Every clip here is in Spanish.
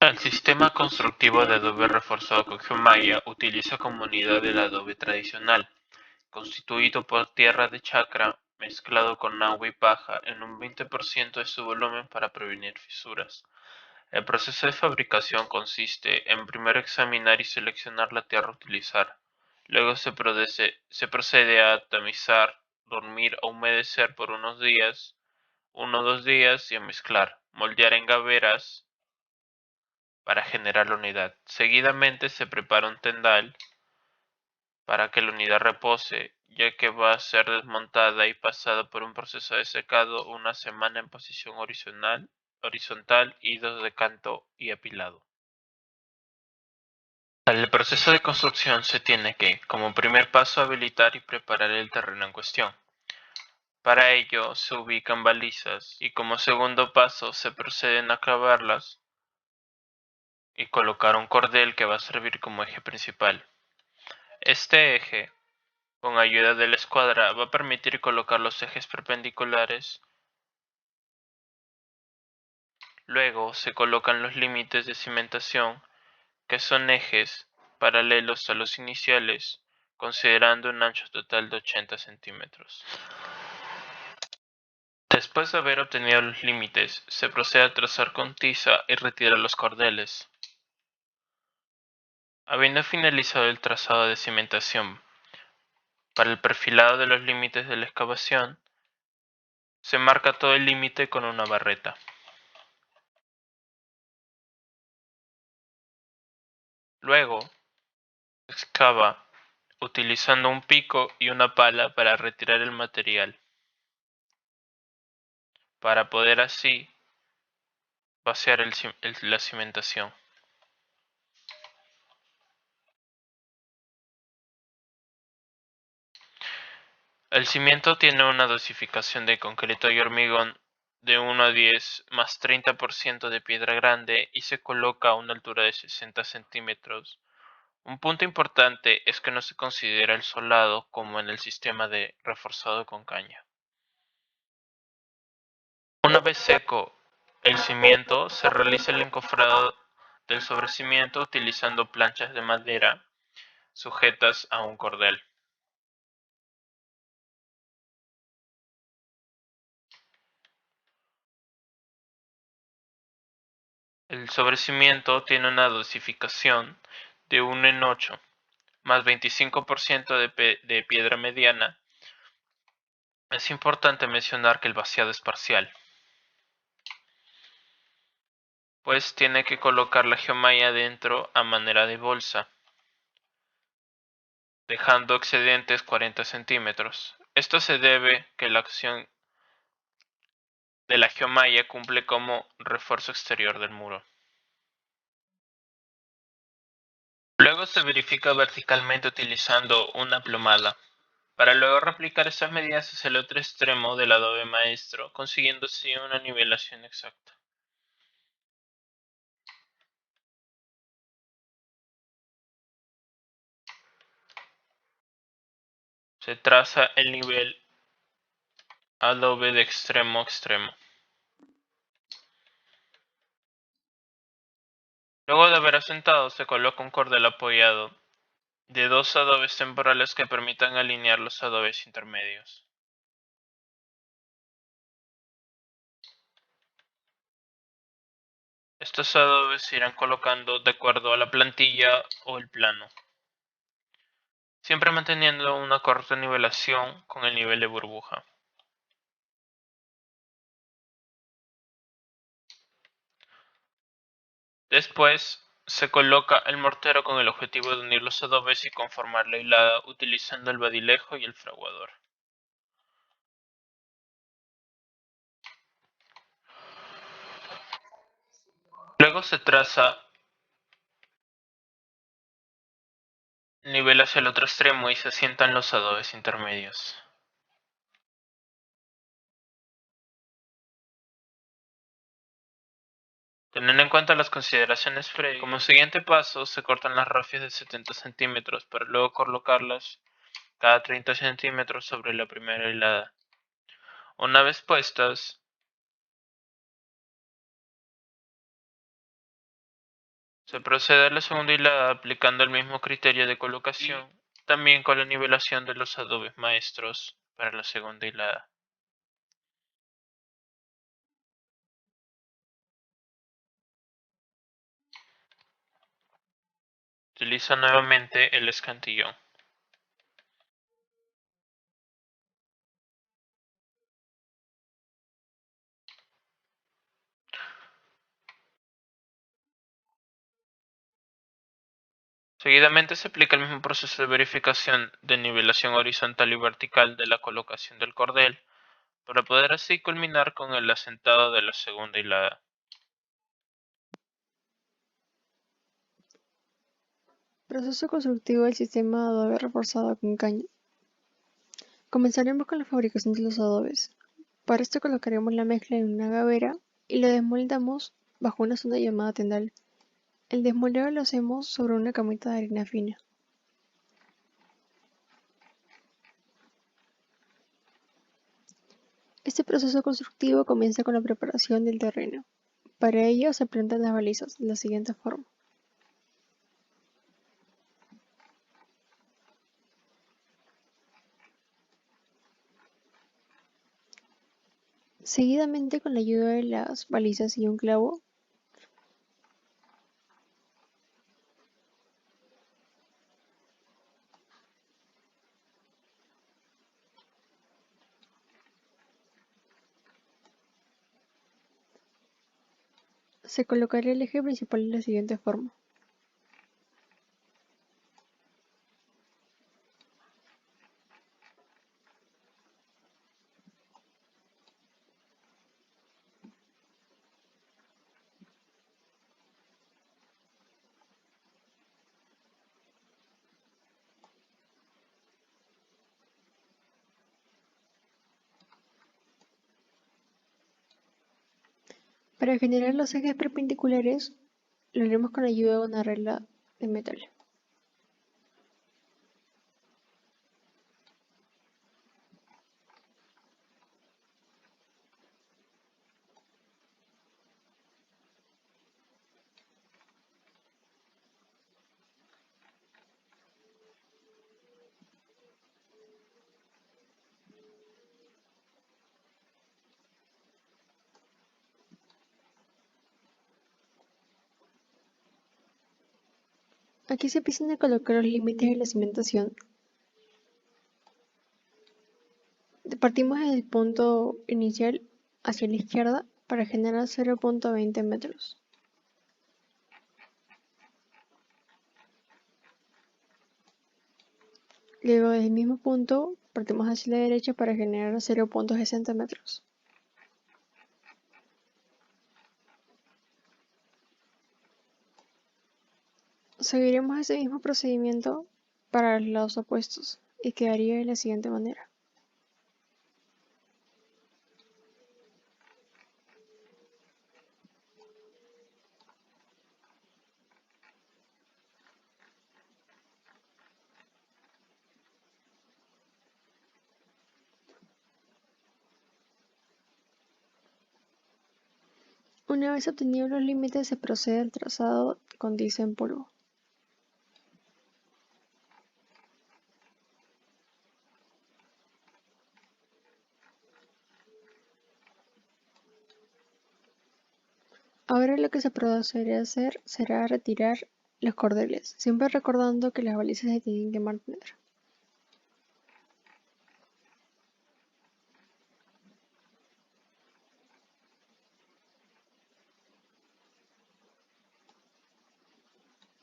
El sistema constructivo de adobe reforzado con geomalla utiliza como unidad el adobe tradicional, constituido por tierra de chacra mezclado con agua y paja en un 20% de su volumen para prevenir fisuras. El proceso de fabricación consiste en primero examinar y seleccionar la tierra a utilizar. Luego se procede a tamizar, dormir o humedecer por unos días, 1 o 2 días, y a mezclar, moldear en gaveras para generar la unidad. Seguidamente se prepara un tendal para que la unidad repose, ya que va a ser desmontada y pasada por un proceso de secado 1 semana en posición horizontal y 2 de canto y apilado. Para el proceso de construcción se tiene que, como primer paso, habilitar y preparar el terreno en cuestión. Para ello se ubican balizas y como segundo paso se proceden a clavarlas y colocar un cordel que va a servir como eje principal. Este eje, con ayuda de la escuadra, va a permitir colocar los ejes perpendiculares. Luego se colocan los límites de cimentación, que son ejes paralelos a los iniciales, considerando un ancho total de 80 centímetros. Después de haber obtenido los límites, se procede a trazar con tiza y retirar los cordeles. Habiendo finalizado el trazado de cimentación para el perfilado de los límites de la excavación, se marca todo el límite con una barreta. Luego, se excava utilizando un pico y una pala para retirar el material, para poder así vaciar la cimentación. El cimiento tiene una dosificación de concreto y hormigón de 1 a 10 más 30% de piedra grande y se coloca a una altura de 60 centímetros. Un punto importante es que no se considera el solado como en el sistema de reforzado con caña. Una vez seco el cimiento, se realiza el encofrado del sobrecimiento utilizando planchas de madera sujetas a un cordel. El sobrecimiento tiene una dosificación de 1 en 8, más 25% de piedra mediana. Es importante mencionar que el vaciado es parcial, pues tiene que colocar la geomalla dentro a manera de bolsa, dejando excedentes 40 centímetros. Esto se debe que la acción de la geomalla cumple como refuerzo exterior del muro. Luego se verifica verticalmente utilizando una plomada, para luego replicar estas medidas hacia el otro extremo del adobe maestro, consiguiendo así una nivelación exacta. Se traza el nivel adobe de extremo a extremo. Luego de haber asentado, se coloca un cordel apoyado de 2 adobes temporales que permitan alinear los adobes intermedios. Estos adobes se irán colocando de acuerdo a la plantilla o el plano, siempre manteniendo una correcta nivelación con el nivel de burbuja. Después, se coloca el mortero con el objetivo de unir los adobes y conformar la hilada utilizando el badilejo y el fraguador. Luego se traza nivel hacia el otro extremo y se asientan los adobes intermedios. Teniendo en cuenta las consideraciones previas, como siguiente paso se cortan las rafias de 70 centímetros para luego colocarlas cada 30 centímetros sobre la primera hilada. Una vez puestas, Se procede a la segunda hilada aplicando el mismo criterio de colocación, también con la nivelación de los adobes maestros para la segunda hilada. Utiliza nuevamente el escantillón. Seguidamente se aplica el mismo proceso de verificación de nivelación horizontal y vertical de la colocación del cordel, para poder así culminar con el asentado de la segunda hilada. Proceso constructivo del sistema de adobe reforzado con caña. Comenzaremos con la fabricación de los adobes. Para esto colocaremos la mezcla en una gavera y lo desmoldamos bajo una sonda llamada tendal. El desmoldeo lo hacemos sobre una camita de harina fina. Este proceso constructivo comienza con la preparación del terreno. Para ello se plantan las balizas de la siguiente forma. Seguidamente, con la ayuda de las balizas y un clavo, se colocará el eje principal de la siguiente forma. Para generar los ejes perpendiculares, lo haremos con la ayuda de una regla de metal. Aquí se empiezan a colocar los límites de la cimentación. Partimos desde el punto inicial hacia la izquierda para generar 0.20 metros. Luego desde el mismo punto partimos hacia la derecha para generar 0.60 metros. Seguiremos ese mismo procedimiento para los lados opuestos y quedaría de la siguiente manera. Una vez obtenidos los límites se procede al trazado con tiza en polvo. Ahora lo que se procederá a hacer será retirar los cordeles, siempre recordando que las balizas se tienen que mantener.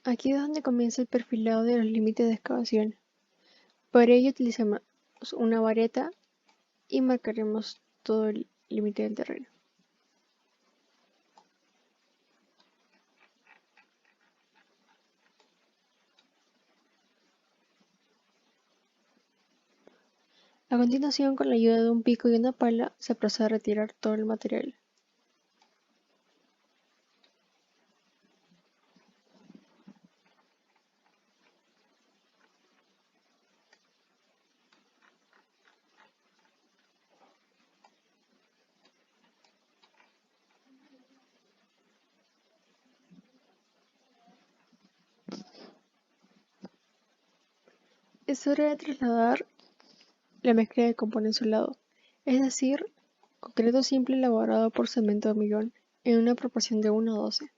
Aquí es donde comienza el perfilado de los límites de excavación. Para ello utilizamos una vareta y marcaremos todo el límite del terreno. A continuación, con la ayuda de un pico y una pala, se procede a retirar todo el material. Es hora de trasladar la mezcla de componentes a un lado, es decir, concreto simple elaborado por cemento hormigón en una proporción de 1:12.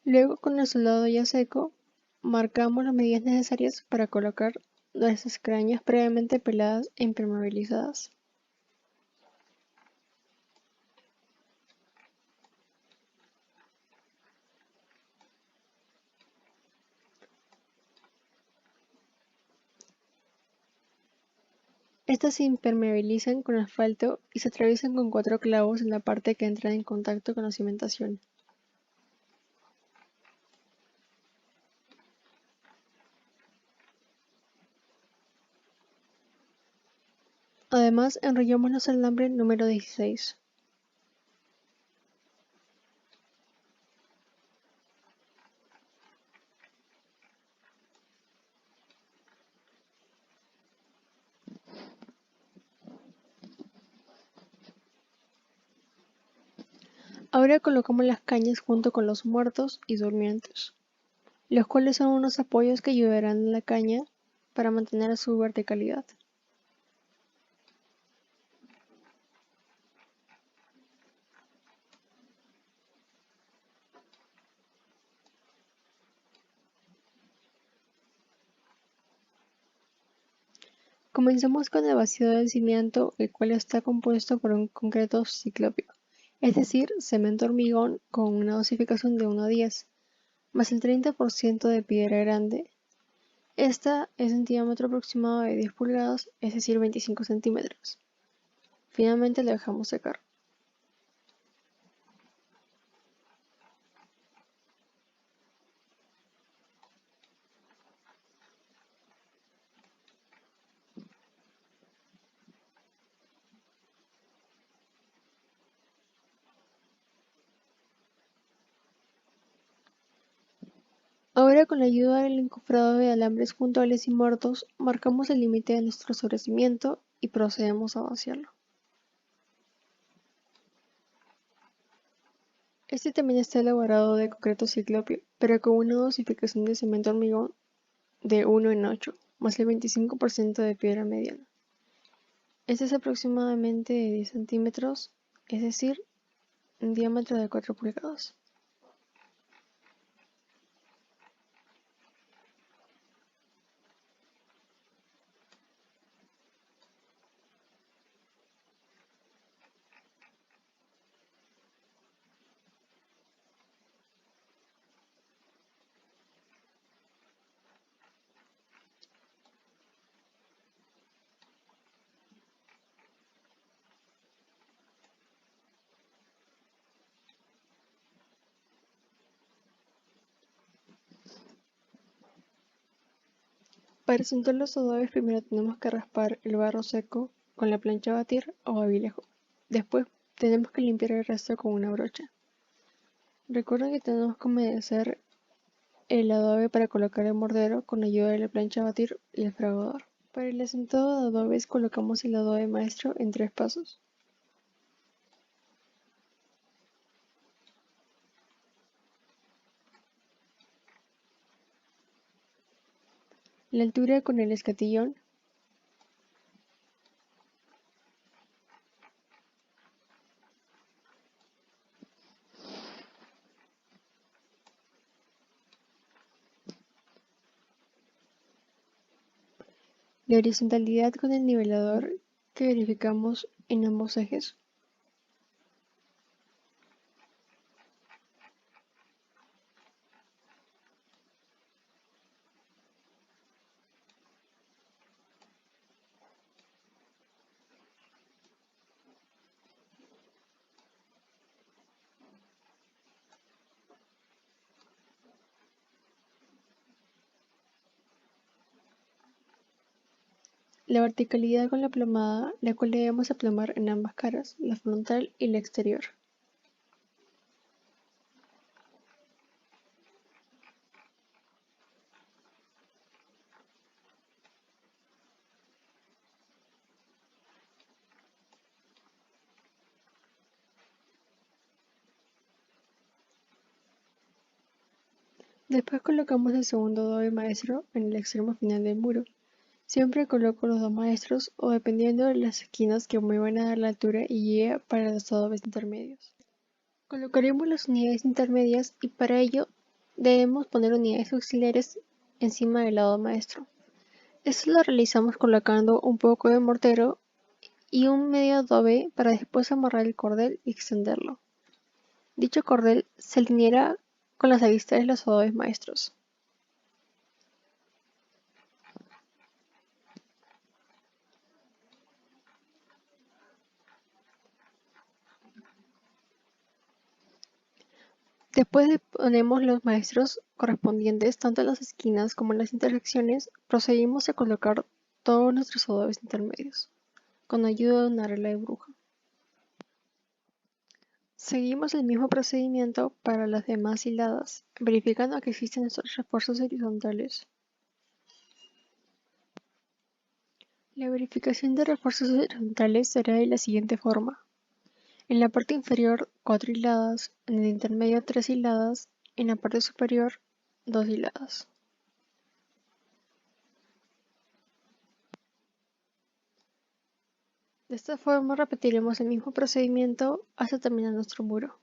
Luego, con el soldado ya seco, marcamos las medidas necesarias para colocar nuestras cañas previamente peladas e impermeabilizadas. Estas se impermeabilizan con asfalto y se atraviesan con 4 clavos en la parte que entra en contacto con la cimentación. Además, enrollamos los alambres número 16. Ahora colocamos las cañas junto con los muertos y durmientes, los cuales son unos apoyos que ayudarán a la caña para mantener su verticalidad. Comenzamos con el vaciado del cimiento, el cual está compuesto por un concreto ciclópico, es decir, cemento hormigón con una dosificación de 1:10, más el 30% de piedra grande. Esta es un diámetro aproximado de 10 pulgadas, es decir, 25 centímetros. Finalmente lo dejamos secar. Ahora, con la ayuda del encofrado de alambres puntuales y muertos, marcamos el límite de nuestro sobrecimiento y procedemos a vaciarlo. Este también está elaborado de concreto ciclópeo, pero con una dosificación de cemento hormigón de 1:8, más el 25% de piedra mediana. Este es aproximadamente de 10 centímetros, es decir, un diámetro de 4 pulgadas. Para sentar los adobes primero tenemos que raspar el barro seco con la plancha a batir o babilejo. Después tenemos que limpiar el resto con una brocha. Recuerden que tenemos que humedecer el adobe para colocar el mordero con ayuda de la plancha a batir y el fragador. Para el asentado de adobes colocamos el adobe maestro en 3 pasos. La altura con el escatillón. La horizontalidad con el nivelador que verificamos en ambos ejes. La verticalidad con la plomada, la cual debemos aplomar en ambas caras, la frontal y la exterior. Después colocamos el segundo adobe maestro en el extremo final del muro. Siempre coloco los dos maestros o dependiendo de las esquinas que me van a dar la altura y guía para los adobes intermedios. Colocaremos las unidades intermedias y para ello debemos poner unidades auxiliares encima del lado maestro. Esto lo realizamos colocando un poco de mortero y un medio adobe para después amarrar el cordel y extenderlo. Dicho cordel se alineará con las aristas de los adobes maestros. Después de ponemos los maestros correspondientes tanto en las esquinas como en las intersecciones, procedimos a colocar todos nuestros adobes intermedios, con ayuda de una regla de bruja. Seguimos el mismo procedimiento para las demás hiladas, verificando que existen estos refuerzos horizontales. La verificación de refuerzos horizontales será de la siguiente forma. En la parte inferior 4 hiladas, en el intermedio 3 hiladas, en la parte superior 2 hiladas. De esta forma repetiremos el mismo procedimiento hasta terminar nuestro muro.